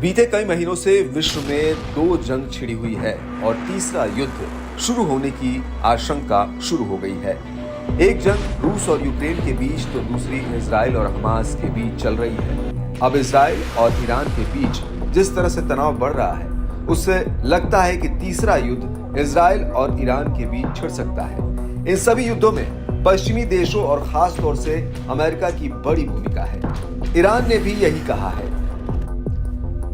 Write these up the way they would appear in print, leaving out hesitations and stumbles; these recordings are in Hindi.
बीते कई महीनों से विश्व में दो जंग छिड़ी हुई है और तीसरा युद्ध शुरू होने की आशंका शुरू हो गई है। एक जंग रूस और यूक्रेन के बीच तो दूसरी इजराइल और हमास के बीच चल रही है। अब इजराइल और ईरान के बीच जिस तरह से तनाव बढ़ रहा है, उससे लगता है कि तीसरा युद्ध इजराइल और ईरान के बीच छिड़ सकता है। इन सभी युद्धों में पश्चिमी देशों और खास तौर से अमेरिका की बड़ी भूमिका है। ईरान ने भी यही कहा है।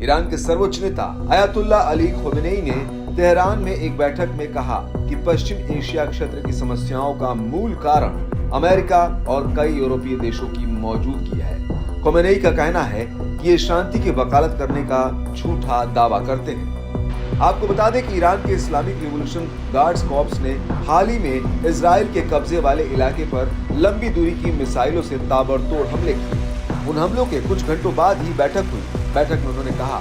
ईरान के सर्वोच्च नेता अयातुल्ला अली खोमेनी ने तेहरान में एक बैठक में कहा कि पश्चिम एशिया क्षेत्र की समस्याओं का मूल कारण अमेरिका और कई यूरोपीय देशों की मौजूदगी है। खोमेनी का कहना है कि ये शांति की वकालत करने का झूठा दावा करते हैं। आपको बता दें कि ईरान के इस्लामिक रिवॉल्यूशन गार्ड्स कॉर्प्स ने हाल ही में इजराइल के कब्जे वाले इलाके पर लंबी दूरी की मिसाइलों से ताबड़तोड़ हमले किए। उन हमलों के कुछ घंटों बाद ही बैठक हुई। बैठक में उन्होंने कहा,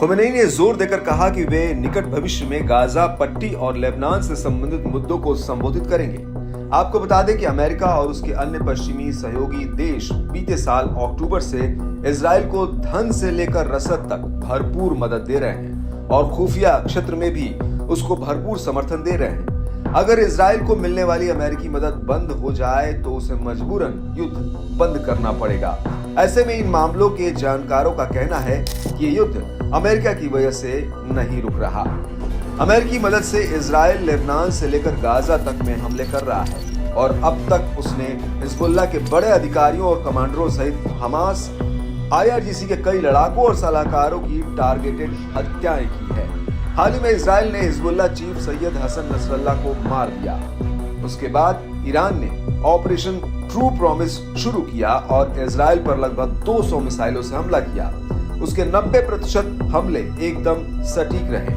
खोमेनी ने जोर देकर कहा कि वे निकट भविष्य में गाजा पट्टी और लेबनान से संबंधित मुद्दों को संबोधित करेंगे। आपको बता दें कि अमेरिका और उसके अन्य पश्चिमी सहयोगी देश बीते साल अक्टूबर से इजराइल को धन से लेकर रसद तक भरपूर मदद दे रहे हैं और खुफिया क्षेत्र में भी उसको भरपूर समर्थन दे रहे हैं। अगर इजराइल को मिलने वाली अमेरिकी मदद बंद हो जाए तो उसे मजबूरन युद्ध बंद करना पड़ेगा। ऐसे में इन मामलों के जानकारों का कहना है कि ये युद्ध अमेरिका की वजह से नहीं रुक रहा। अमेरिकी मदद से इजराइल लेबनान से लेकर गाजा तक में हमले कर रहा है और अब तक उसने हिजबुल्लाह के बड़े अधिकारियों और कमांडरों सहित हमास, IRGC के कई लड़ाकों और सलाहकारों की टारगेटेड हत्याएं की है। हाल ही में इजराइल ने Hezbollah chief Syed Hassan Nasrallah को मार दिया। उसके बाद ईरान ने ऑपरेशन ट्रू प्रॉमिस शुरू किया और इजराइल पर लगभग 200 मिसाइलों से हमला किया। उसके 90% हमले एकदम सटीक रहे।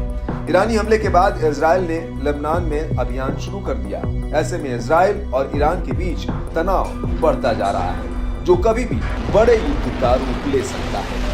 ईरानी हमले के बाद इजराइल ने लेबनान में अभियान शुरू कर दिया। ऐसे में इजराइल और ईरान के बीच तनाव बढ़ता जा रहा है, जो कभी भी बड़े युद्ध का रूप ले सकता है।